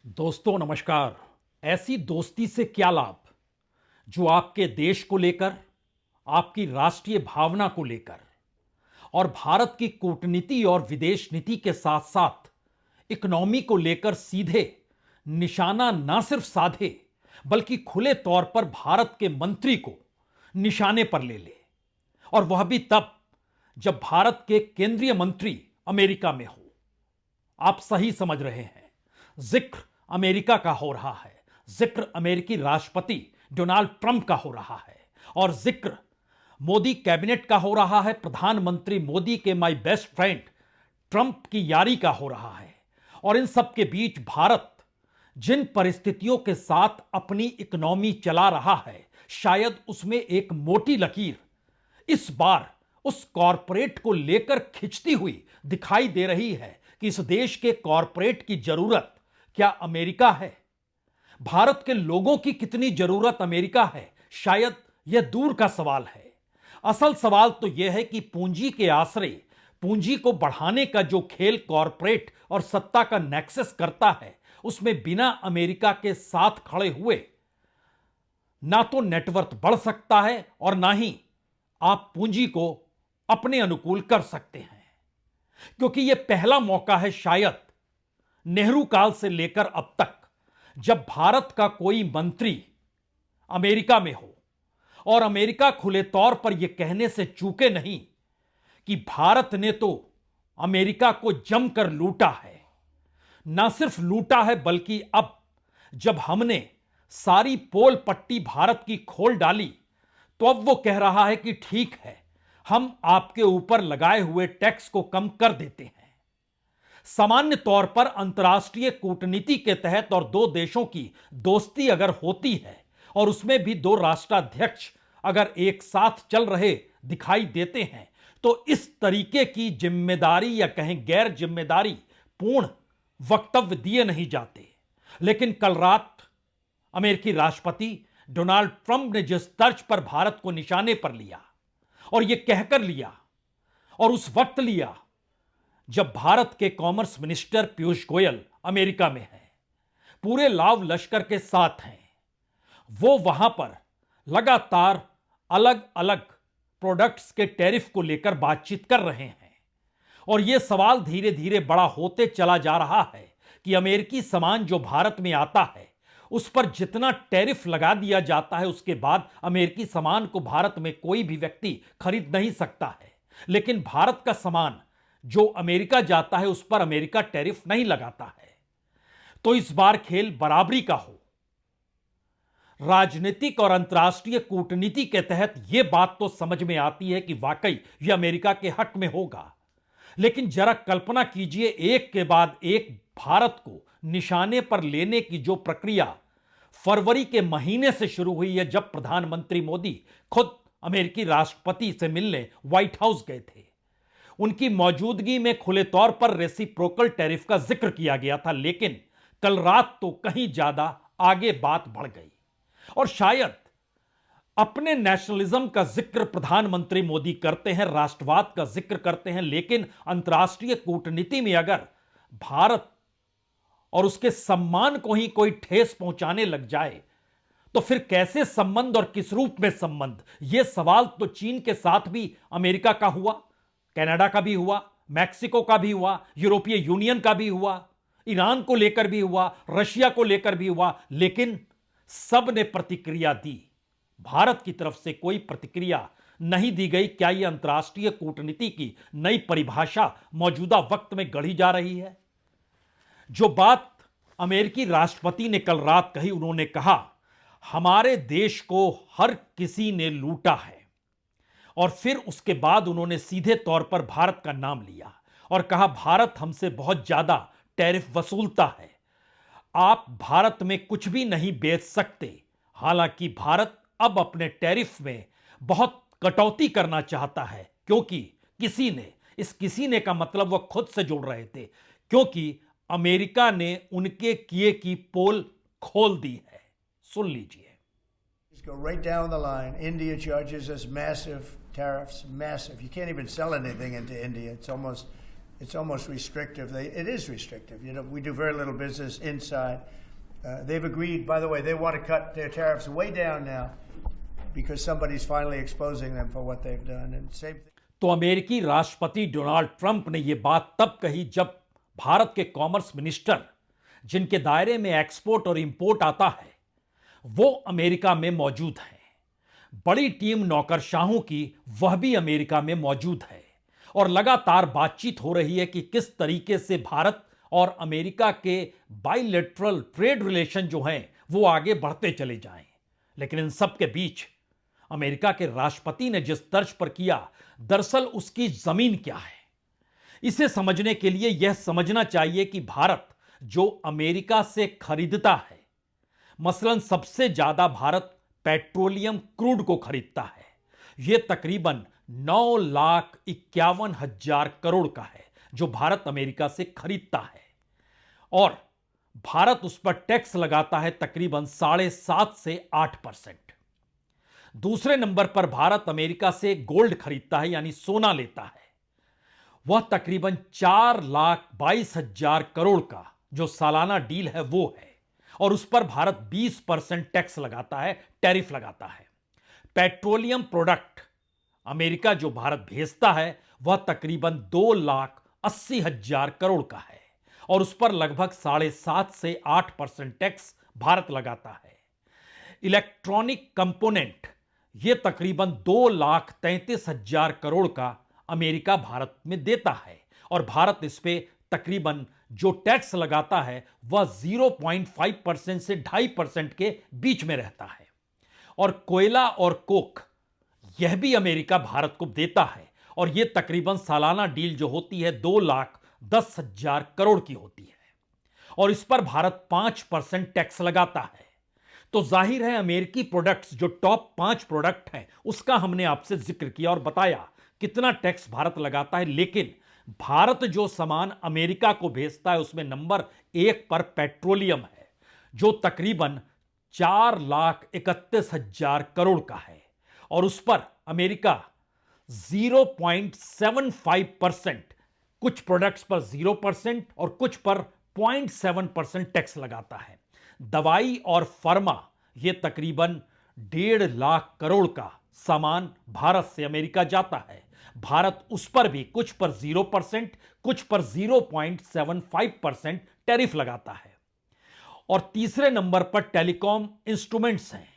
दोस्तों नमस्कार। ऐसी दोस्ती से क्या लाभ जो आपके देश को लेकर, आपकी राष्ट्रीय भावना को लेकर और भारत की कूटनीति और विदेश नीति के साथ साथ इकोनॉमी को लेकर सीधे निशाना ना सिर्फ साधे बल्कि खुले तौर पर भारत के मंत्री को निशाने पर ले ले, और वह भी तब जब भारत के केंद्रीय मंत्री अमेरिका में हो। आप सही समझ रहे हैं, जिक्र अमेरिका का हो रहा है, जिक्र अमेरिकी राष्ट्रपति डोनाल्ड ट्रंप का हो रहा है, और जिक्र मोदी कैबिनेट का हो रहा है, प्रधानमंत्री मोदी के माय बेस्ट फ्रेंड ट्रंप की यारी का हो रहा है। और इन सब के बीच भारत जिन परिस्थितियों के साथ अपनी इकोनॉमी चला रहा है, शायद उसमें एक मोटी लकीर इस बार उस कॉरपोरेट को लेकर खिंचती हुई दिखाई दे रही है कि इस देश के कॉरपोरेट की जरूरत क्या अमेरिका है? भारत के लोगों की कितनी जरूरत अमेरिका है? शायद यह दूर का सवाल है। असल सवाल तो यह है कि पूंजी के आश्रय पूंजी को बढ़ाने का जो खेल कॉरपोरेट और सत्ता का नेक्सस करता है, उसमें बिना अमेरिका के साथ खड़े हुए ना तो नेटवर्थ बढ़ सकता है और ना ही आप पूंजी को अपने अनुकूल कर सकते हैं। क्योंकि यह पहला मौका है शायद नेहरू काल से लेकर अब तक जब भारत का कोई मंत्री अमेरिका में हो और अमेरिका खुले तौर पर यह कहने से चूके नहीं कि भारत ने तो अमेरिका को जमकर लूटा है। ना सिर्फ लूटा है बल्कि अब जब हमने सारी पोल पट्टी भारत की खोल डाली तो अब वो कह रहा है कि ठीक है, हम आपके ऊपर लगाए हुए टैक्स को कम कर देते हैं। सामान्य तौर पर अंतर्राष्ट्रीय कूटनीति के तहत और दो देशों की दोस्ती अगर होती है और उसमें भी दो राष्ट्राध्यक्ष अगर एक साथ चल रहे दिखाई देते हैं तो इस तरीके की जिम्मेदारी या कहें गैर जिम्मेदारी पूर्ण वक्तव्य दिए नहीं जाते। लेकिन कल रात अमेरिकी राष्ट्रपति डोनाल्ड ट्रंप ने जिस तर्ज पर भारत को निशाने पर लिया और यह कहकर लिया और उस वक्त लिया जब भारत के commerce minister Piyush Goyal America में हैं, पूरे लाव लश्कर के साथ हैं, वो वहां पर लगातार अलग अलग प्रोडक्ट्स के टैरिफ को लेकर बातचीत कर रहे हैं। और यह सवाल धीरे धीरे बड़ा होते चला जा रहा है कि अमेरिकी सामान जो भारत में आता है उस पर जितना टैरिफ लगा दिया जाता है उसके बाद अमेरिकी सामान को भारत में कोई भी व्यक्ति खरीद नहीं सकता है, लेकिन भारत का सामान जो अमेरिका जाता है उस पर अमेरिका टैरिफ नहीं लगाता है। तो इस बार खेल बराबरी का हो। राजनीतिक और अंतर्राष्ट्रीय कूटनीति के तहत यह बात तो समझ में आती है कि वाकई यह अमेरिका के हक में होगा, लेकिन जरा कल्पना कीजिए एक के बाद एक भारत को निशाने पर लेने की जो प्रक्रिया फरवरी के महीने से शुरू हुई है, जब प्रधानमंत्री मोदी खुद अमेरिकी राष्ट्रपति से मिलने व्हाइट हाउस गए थे। उनकी मौजूदगी में खुले तौर पर रेसिप्रोकल टैरिफ का जिक्र किया गया था, लेकिन कल रात तो कहीं ज्यादा आगे बात बढ़ गई और शायद अपने नेशनलिज्म का जिक्र प्रधानमंत्री मोदी करते हैं, राष्ट्रवाद का जिक्र करते हैं, लेकिन अंतर्राष्ट्रीय कूटनीति में अगर भारत और उसके सम्मान को ही कोई ठेस पहुंचाने लग जाए तो फिर कैसे संबंध और किस रूप में संबंध? यह सवाल तो चीन के साथ भी अमेरिका का हुआ, कनाडा का भी हुआ, मैक्सिको का भी हुआ, यूरोपीय यूनियन का भी हुआ, ईरान को लेकर भी हुआ, रशिया को लेकर भी हुआ, लेकिन सब ने प्रतिक्रिया दी। भारत की तरफ से कोई प्रतिक्रिया नहीं दी गई। क्या यह अंतर्राष्ट्रीय कूटनीति की नई परिभाषा मौजूदा वक्त में गढ़ी जा रही है? जो बात अमेरिकी राष्ट्रपति ने कल रात कही, उन्होंने कहा हमारे देश को हर किसी ने लूटा है, और फिर उसके बाद उन्होंने सीधे तौर पर भारत का नाम लिया और कहा भारत हमसे बहुत ज्यादा टैरिफ वसूलता है, आप भारत में कुछ भी नहीं बेच सकते। हालांकि भारत अब अपने टैरिफ में बहुत कटौती करना चाहता है, क्योंकि किसी ने, इस किसी ने का मतलब वह खुद से जोड़ रहे थे, क्योंकि अमेरिका ने उनके किए की पोल खोल दी है। सुन लीजिए। Just go right down the line. India charges us massive tariffs, massive. You can't even sell anything into India. It's almost It's almost restrictive. It is restrictive. You know, we do very little business inside. They've agreed, by the way, they want to cut their tariffs way down now because somebody's finally exposing them for what they've done. And same thing. तो अमेरिकी राष्ट्रपति Donald Trump ने यह बात तब कही जब भारत के कॉमर्स मिनिस्टर, जिनके दायरे में एक्सपोर्ट और इंपोर्ट आता है, वो अमेरिका में मौजूद हैं। बड़ी टीम नौकरशाहों की वह भी अमेरिका में मौजूद है और लगातार बातचीत हो रही है कि किस तरीके से भारत और अमेरिका के बाइलेटरल ट्रेड रिलेशन जो हैं वो आगे बढ़ते चले जाएं। लेकिन इन सब के बीच अमेरिका के राष्ट्रपति ने जिस तर्ज पर किया, दरअसल उसकी जमीन क्या है? इसे समझने के लिए यह समझना चाहिए कि भारत जो अमेरिका से खरीदता है, मसलन सबसे ज्यादा भारत पेट्रोलियम क्रूड को खरीदता है, यह तकरीबन 9,51,000 करोड़ का है जो भारत अमेरिका से खरीदता है और भारत उस पर टैक्स लगाता है तकरीबन 7.5 से 8%। दूसरे नंबर पर भारत अमेरिका से गोल्ड खरीदता है, यानी सोना लेता है, वह तकरीबन 4,22,000 करोड़ का जो सालाना डील है वो है और उस पर भारत 20% टैक्स लगाता है, टैरिफ लगाता है। पेट्रोलियम प्रोडक्ट अमेरिका जो भारत भेजता है वह तकरीबन 2,80,000 करोड़ का है और उस पर लगभग 7.5 से 8% टैक्स भारत लगाता है। इलेक्ट्रॉनिक कंपोनेंट यह तकरीबन 2,33,000 करोड़ का अमेरिका भारत में देता है और भारत इस पे तकरीबन जो टैक्स लगाता है वह 0.5% से 2.5% के बीच में रहता है। और कोयला और कोक यह भी अमेरिका भारत को देता है और यह तकरीबन सालाना डील जो होती है 2,10,000 करोड़ की होती है और इस पर भारत 5% टैक्स लगाता है। तो जाहिर है अमेरिकी प्रोडक्ट्स जो टॉप 5 प्रोडक्ट हैं उसका हमने आपसे जिक्र किया और बताया कितना टैक्स भारत लगाता है, लेकिन भारत जो सामान अमेरिका को भेजता है उसमें नंबर 1 पर पेट्रोलियम है जो तकरीबन 4,31,000 करोड़ का है और उस पर अमेरिका 0.75%, कुछ प्रोडक्ट्स पर 0% और कुछ पर 0.7% टैक्स लगाता है। दवाई और फार्मा यह तकरीबन 1.5 लाख करोड़ का सामान भारत से अमेरिका जाता है। भारत उस पर भी कुछ पर 0%, कुछ पर 0.75% टैरिफ लगाता है। और तीसरे नंबर पर टेलीकॉम इंस्ट्रूमेंट्स हैं,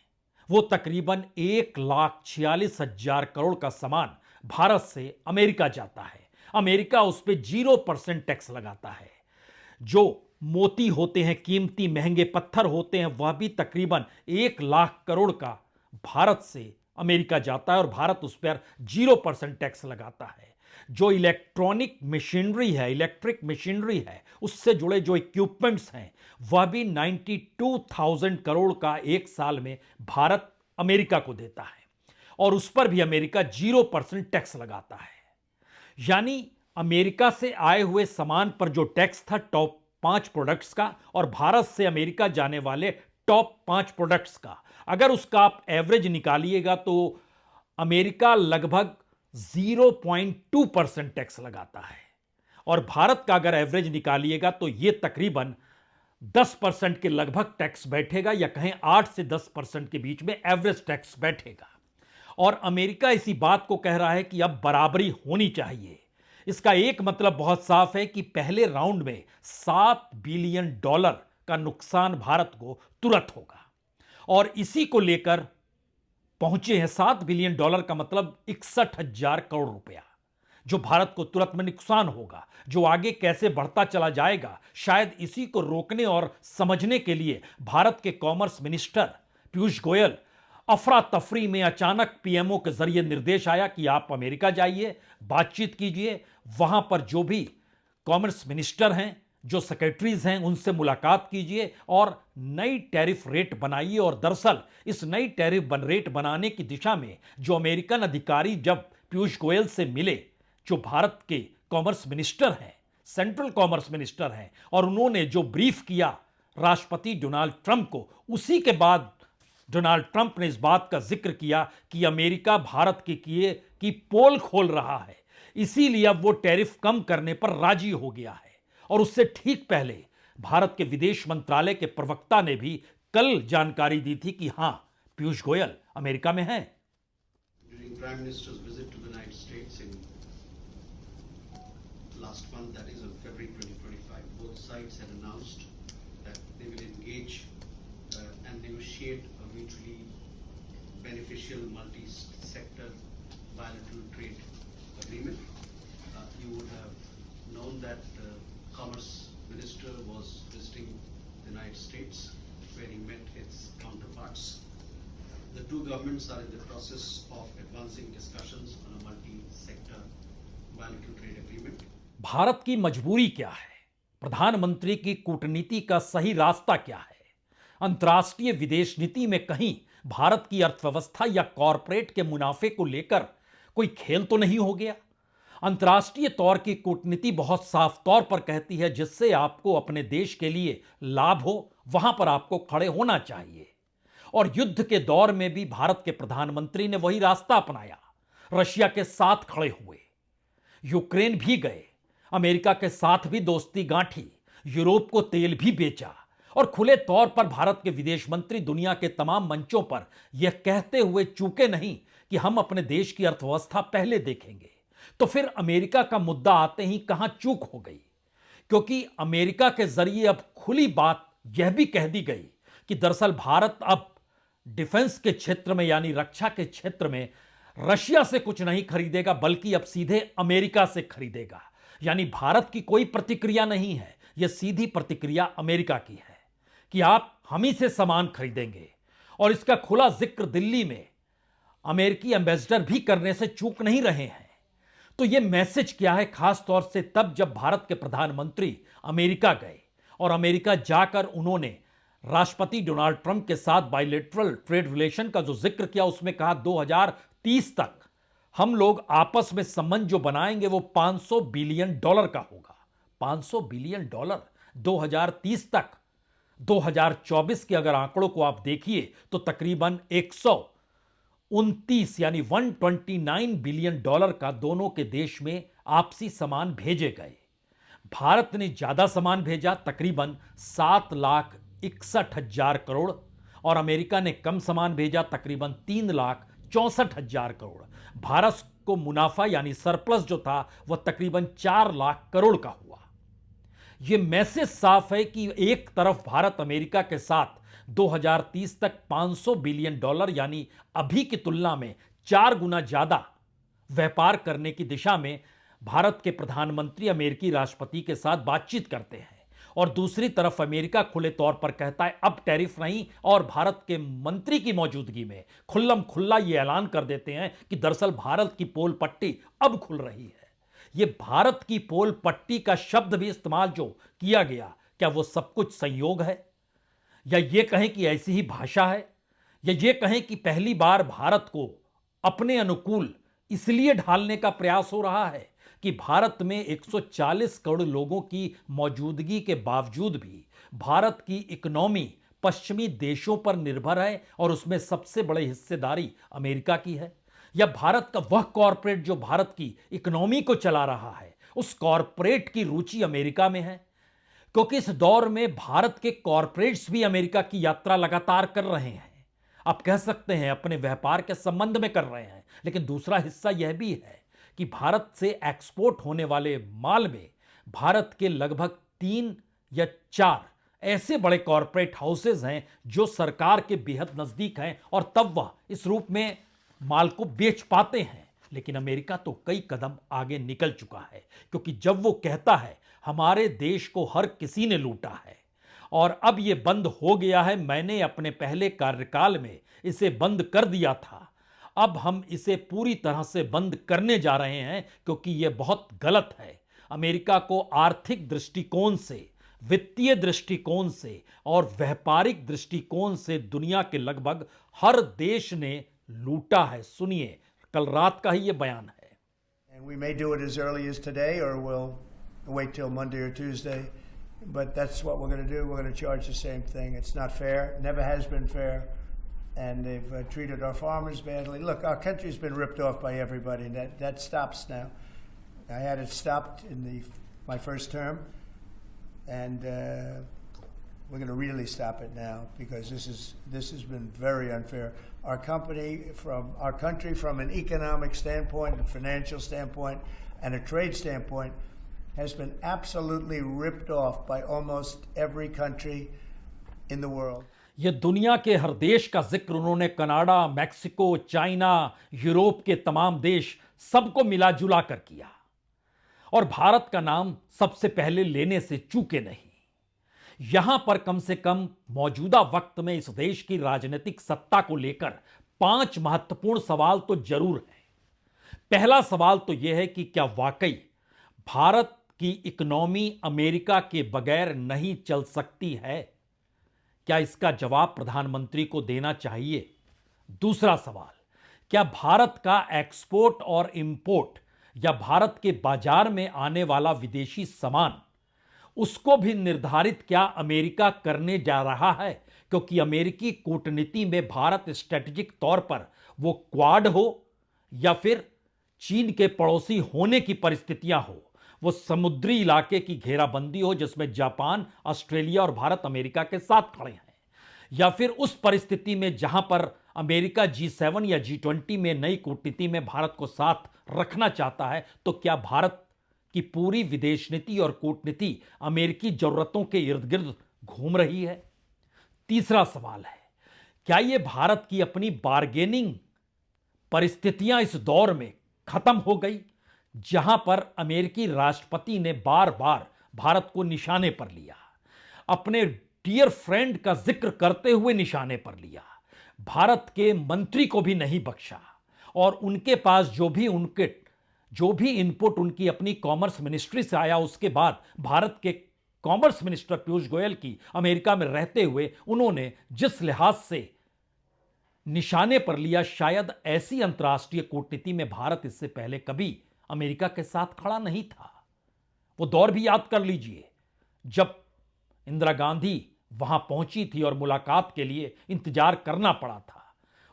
वो तकरीबन 1,46,000 करोड़ का सामान भारत से अमेरिका जाता है। अमेरिका उस पर 0% टैक्स लगाता है। जो मोती होते हैं, कीमती महंगे पत्थर होते हैं, वह भी तकरीबन 1 लाख करोड़ का भारत से अमेरिका जाता है और भारत उस पर 0% टैक्स लगाता है। जो इलेक्ट्रॉनिक मशीनरी है, इलेक्ट्रिक मशीनरी है, उससे जुड़े जो इक्विपमेंट्स हैं वह भी 92,000 करोड़ का एक साल में भारत अमेरिका को देता है और उस पर भी अमेरिका 0% टैक्स लगाता है। यानी अमेरिका से आए हुए सामान पर जो टैक्स था टॉप 5 प्रोडक्ट्स का और भारत से अमेरिका जाने वाले टॉप 5 प्रोडक्ट्स का, अगर उसका आप एवरेज निकालिएगा तो अमेरिका लगभग 0.2% टैक्स लगाता है और भारत का अगर एवरेज निकालिएगा तो यह तकरीबन 10% के लगभग टैक्स बैठेगा या कहें 8 से 10% के बीच में एवरेज टैक्स बैठेगा। और अमेरिका इसी बात को कह रहा है कि अब बराबरी होनी चाहिए। इसका एक मतलब बहुत साफ है कि पहले राउंड में $7 बिलियन का नुकसान भारत को तुरंत होगा और इसी को लेकर पहुंचे हैं। $7 बिलियन का मतलब 61,000 करोड़ रुपया जो भारत को तुरंत में नुकसान होगा, जो आगे कैसे बढ़ता चला जाएगा। शायद इसी को रोकने और समझने के लिए भारत के कॉमर्स मिनिस्टर पीयूष गोयल अफरा तफरी में अचानक पीएमओ के जरिए निर्देश आया कि आप अमेरिका जाइए, बातचीत कीजिए, वहां पर जो भी कॉमर्स मिनिस्टर हैं, जो सेक्रेटरीज हैं, उनसे मुलाकात कीजिए और नई टैरिफ रेट बनाइए। और दरअसल इस नई टैरिफ रेट बनाने की दिशा में जो अमेरिकन अधिकारी जब पीयूष गोयल से मिले, जो भारत के कॉमर्स मिनिस्टर हैं, सेंट्रल कॉमर्स मिनिस्टर हैं, और उन्होंने जो ब्रीफ किया राष्ट्रपति डोनाल्ड ट्रंप को, उसी के बाद डोनाल्ड ट्रंप ने इस बात का जिक्र किया कि अमेरिका भारत के किए की पोल खोल रहा है। इसीलिए अब वो टैरिफ कम करने पर राजी हो गया है। और उससे ठीक पहले भारत के विदेश मंत्रालय के प्रवक्ता ने भी कल जानकारी दी थी कि हां, पीयूष गोयल अमेरिका में हैं। During Prime Minister's visit to the United States in last month, that is on February 2025, both sides had announced that they will engage and negotiate a mutually beneficial multi-sector bilateral trade agreement. You would have known that the Commerce Minister was visiting the United States, where he met its counterparts. The two governments are in the process of advancing discussions on a multi-sector bilateral trade agreement. Bharat की मजबूरी क्या है? प्रधानमंत्री की कूटनीति का सही रास्ता क्या है? अंतर्राष्ट्रीय विदेश नीति में कहीं भारत की अर्थव्यवस्था या कॉरपोरेट के मुनाफे को लेकर कोई खेल तो नहीं हो गया? अंतर्राष्ट्रीय तौर की कूटनीति बहुत साफ तौर पर कहती है जिससे आपको अपने देश के लिए लाभ हो, वहां पर आपको खड़े होना चाहिए। और युद्ध के दौर में भी भारत के प्रधानमंत्री ने वही रास्ता अपनाया, रशिया के साथ खड़े हुए, यूक्रेन भी गए, अमेरिका के साथ भी दोस्ती गांठी, यूरोप को तेल भी बेचा और खुले तौर पर भारत के विदेश मंत्री दुनिया के तमाम मंचों पर यह कहते हुए चूके नहीं कि हम अपने देश की अर्थव्यवस्था पहले देखेंगे। तो फिर अमेरिका का मुद्दा आते ही कहां चूक हो गई? क्योंकि अमेरिका के जरिए अब खुली बात यह भी कह दी गई कि दरअसल भारत अब डिफेंस के क्षेत्र में यानी रक्षा के क्षेत्र में रशिया से कुछ नहीं खरीदेगा, बल्कि अब सीधे अमेरिका से खरीदेगा। यानी भारत की कोई प्रतिक्रिया नहीं है, यह सीधी प्रतिक्रिया अमेरिका की है कि आप हम ही से सामान खरीदेंगे। और इसका खुला जिक्र दिल्ली में अमेरिकी एम्बेसडर भी करने से चूक नहीं रहे हैं। तो यह मैसेज क्या है? खास तौर से तब जब भारत के प्रधानमंत्री अमेरिका गए और अमेरिका जाकर उन्होंने राष्ट्रपति डोनाल्ड ट्रंप के साथ बायलैटरल ट्रेड रिलेशन का जो जिक्र किया, उसमें कहा 2030 तक हम लोग आपस में संबंध जो बनाएंगे वो $500 बिलियन का होगा। $500 बिलियन 2030 तक। 2024 के अगर आंकड़ों को आप देखिए तो तकरीबन 129 यानी $129 बिलियन का दोनों के देश में आपसी सामान भेजे गए। भारत ने ज्यादा सामान भेजा, तकरीबन 7,61,000 करोड़, और अमेरिका ने कम सामान भेजा, तकरीबन 3,64,000 करोड़। भारत को मुनाफा यानी सरप्लस जो था वह तकरीबन 4 लाख करोड़ का हुआ। यह मैसेज साफ है कि एक तरफ भारत अमेरिका के साथ 2030 तक $500 बिलियन यानी अभी की तुलना में 4 गुना ज्यादा व्यापार करने की दिशा में भारत के प्रधानमंत्री अमेरिकी राष्ट्रपति के साथ बातचीत करते हैं, और दूसरी तरफ अमेरिका खुले तौर पर कहता है अब टैरिफ नहीं, और भारत के मंत्री की मौजूदगी में खुल्लम खुल्ला यह ऐलान कर देते हैं कि दरअसल भारत की पोल पट्टी अब खुल रही है। यह भारत की पोल पट्टी का शब्द भी इस्तेमाल जो किया गया, क्या वो सब कुछ संयोग है, या ये कहें कि ऐसी ही भाषा है, या ये कहें कि पहली बार भारत को अपने अनुकूल इसलिए ढालने का प्रयास हो रहा है कि भारत में 140 करोड़ लोगों की मौजूदगी के बावजूद भी भारत की इकोनॉमी पश्चिमी देशों पर निर्भर है और उसमें सबसे बड़ी हिस्सेदारी अमेरिका की है? या भारत का वह कॉरपोरेट जो भारत की इकोनॉमी को चला रहा है, उस कॉरपोरेट की रुचि अमेरिका में है? क्योंकि इस दौर में भारत के कॉरपोरेट्स भी अमेरिका की यात्रा लगातार कर रहे हैं। आप कह सकते हैं अपने व्यापार के संबंध में कर रहे हैं, लेकिन दूसरा हिस्सा यह भी है कि भारत से एक्सपोर्ट होने वाले माल में भारत के लगभग 3 या 4 ऐसे बड़े कॉरपोरेट हाउसेज हैं जो सरकार के बेहद नजदीक हैं, और तब वह इस रूप में माल को बेच पाते हैं। लेकिन अमेरिका तो कई कदम आगे निकल चुका है, क्योंकि जब वो कहता है हमारे देश को हर किसी ने लूटा है और अब ये बंद हो गया है, मैंने अपने पहले कार्यकाल में इसे बंद कर दिया था, अब हम इसे पूरी तरह से बंद करने जा रहे हैं क्योंकि यह बहुत गलत है। अमेरिका को आर्थिक दृष्टिकोण से, वित्तीय दृष्टिकोण से और व्यापारिक दृष्टिकोण से दुनिया के लगभग हर देश ने लूटा है। सुनिए, कल रात का ही यह बयान है। And we may do it as early as today, or we'll wait till Monday or Tuesday. But that's what we're going to do. We're going to charge the same thing. It's not fair. Never has been fair. And they've treated our farmers badly. Look, our country's been ripped off by everybody. That stops now. I had it stopped in my first term, and we're going to really stop it now because this has been very unfair. Our country, from an economic standpoint, a financial standpoint, and a trade standpoint, has been absolutely ripped off by almost every country in the world. ये दुनिया के हर देश का जिक्र उन्होंने Canada, Mexico, China, Europe के तमाम देश सबको मिला जुला कर किया और भारत का नाम सबसे पहले लेने से चूके नहीं। यहां पर कम से कम मौजूदा वक्त में इस देश की राजनीतिक सत्ता को लेकर 5 महत्वपूर्ण सवाल तो जरूर हैं। पहला सवाल तो यह है कि क्या वाकई भारत की इकोनॉमी अमेरिका के बगैर नहीं चल सकती है? क्या इसका जवाब प्रधानमंत्री को देना चाहिए? दूसरा सवाल, क्या भारत का एक्सपोर्ट और इंपोर्ट या भारत के बाजार में आने वाला विदेशी सामान, उसको भी निर्धारित क्या अमेरिका करने जा रहा है? क्योंकि अमेरिकी कूटनीति में भारत स्ट्रेटेजिक तौर पर वो क्वाड हो या फिर चीन के पड़ोसी होने की परिस्थितियां हो, वो समुद्री इलाके की घेराबंदी हो जिसमें जापान, ऑस्ट्रेलिया और भारत अमेरिका के साथ खड़े हैं, या फिर उस परिस्थिति में जहां पर अमेरिका G7 या G20 में नई कूटनीति में भारत को साथ रखना चाहता है, तो क्या भारत की पूरी विदेश नीति और कूटनीति अमेरिकी जरूरतों के इर्द गिर्द घूम रही है? तीसरा सवाल है, क्या यह भारत की अपनी बार्गेनिंग परिस्थितियां इस दौर में खत्म हो गई जहां पर अमेरिकी राष्ट्रपति ने बार बार भारत को निशाने पर लिया, अपने डियर फ्रेंड का जिक्र करते हुए निशाने पर लिया, भारत के मंत्री को भी नहीं बख्शा और उनके पास जो भी इनपुट उनकी अपनी कॉमर्स मिनिस्ट्री से आया, उसके बाद भारत के कॉमर्स मिनिस्टर पीयूष गोयल की अमेरिका में रहते हुए उन्होंने जिस लिहाज से निशाने पर लिया, शायद ऐसी अंतर्राष्ट्रीय कूटनीति में भारत इससे पहले कभी अमेरिका के साथ खड़ा नहीं था। वो दौर भी याद कर लीजिए जब इंदिरा गांधी वहां पहुंची थी और मुलाकात के लिए इंतजार करना पड़ा था।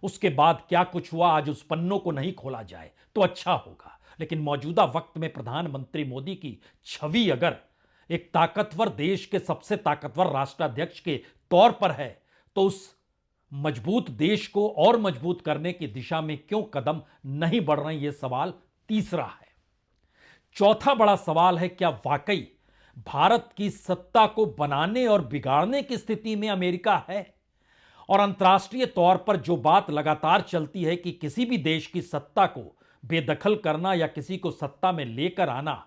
उसके बाद क्या कुछ हुआ, आज उस पन्नों को नहीं खोला जाए तो अच्छा होगा। लेकिन मौजूदा वक्त में प्रधानमंत्री मोदी की छवि अगर एक ताकतवर देश के सबसे ताकतवर राष्ट्राध्यक्ष के तौर पर है, तो उस मजबूत देश को और मजबूत करने की दिशा में क्यों कदम नहीं बढ़ रहे, यह सवाल तीसरा है। चौथा बड़ा सवाल है, क्या वाकई भारत की सत्ता को बनाने और बिगाड़ने की स्थिति में अमेरिका है? और अंतर्राष्ट्रीय तौर पर जो बात लगातार चलती है कि किसी भी देश की सत्ता को बेदखल करना या किसी को सत्ता में लेकर आना,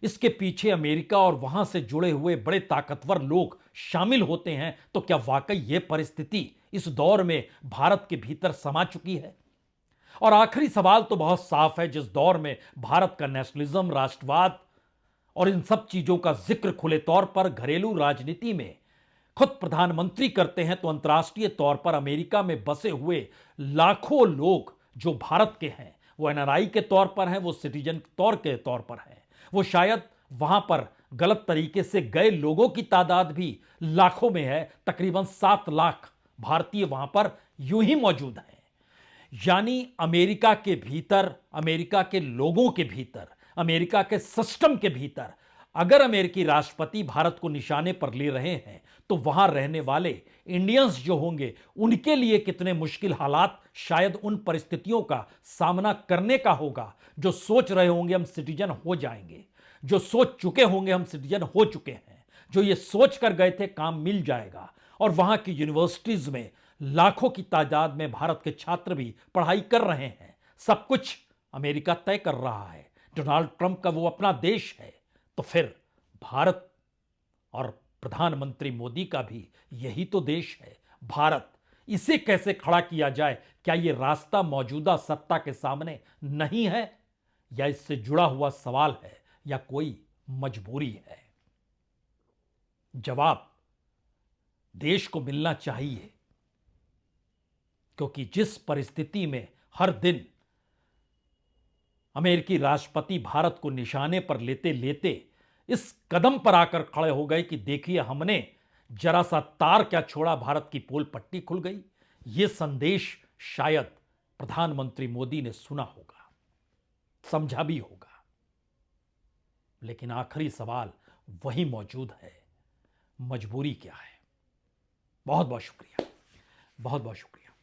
इसके पीछे अमेरिका और वहां से जुड़े हुए बड़े ताकतवर लोग शामिल होते हैं, तो क्या वाकई यह परिस्थिति इस दौर में भारत के भीतर समा चुकी है? और आखिरी सवाल तो बहुत साफ है, जिस दौर में भारत का नेशनलिज्म, राष्ट्रवाद और इन सब चीजों का जिक्र खुले तौर पर घरेलू राजनीति में खुद प्रधानमंत्री करते हैं, तो अंतर्राष्ट्रीय तौर पर अमेरिका में बसे हुए लाखों लोग जो भारत के हैं, वो एनआरआई के तौर पर हैं, वो सिटीजन के तौर पर हैं, वो शायद वहां पर गलत तरीके से गए लोगों की तादाद भी लाखों में है। तकरीबन 7 लाख भारतीय वहां पर यूं ही मौजूद हैं। यानी अमेरिका के भीतर, अमेरिका के लोगों के भीतर, अमेरिका के सिस्टम के भीतर अगर अमेरिकी राष्ट्रपति भारत को निशाने पर ले रहे हैं, तो वहां रहने वाले इंडियंस जो होंगे उनके लिए कितने मुश्किल हालात शायद उन परिस्थितियों का सामना करने का होगा। जो सोच रहे होंगे हम सिटीजन हो जाएंगे, जो सोच चुके होंगे हम सिटीजन हो चुके हैं, जो ये सोच कर गए थे काम मिल जाएगा, और वहां की यूनिवर्सिटीज में लाखों की तादाद में भारत के छात्र भी पढ़ाई कर रहे हैं। सब कुछ अमेरिका तय कर रहा है, डोनाल्ड ट्रंप का वो अपना देश है, तो फिर भारत और प्रधानमंत्री मोदी का भी यही तो देश है भारत। इसे कैसे खड़ा किया जाए? क्या यह रास्ता मौजूदा सत्ता के सामने नहीं है, या इससे जुड़ा हुआ सवाल है, या कोई मजबूरी है? जवाब देश को मिलना चाहिए, क्योंकि जिस परिस्थिति में हर दिन अमेरिकी राष्ट्रपति भारत को निशाने पर लेते लेते इस कदम पर आकर खड़े हो गए कि देखिए हमने जरा सा तार क्या छोड़ा, भारत की पोल पट्टी खुल गई। यह संदेश शायद प्रधानमंत्री मोदी ने सुना होगा, समझा भी होगा। लेकिन आखिरी सवाल वही मौजूद है, मजबूरी क्या है? बहुत बहुत शुक्रिया, बहुत बहुत शुक्रिया।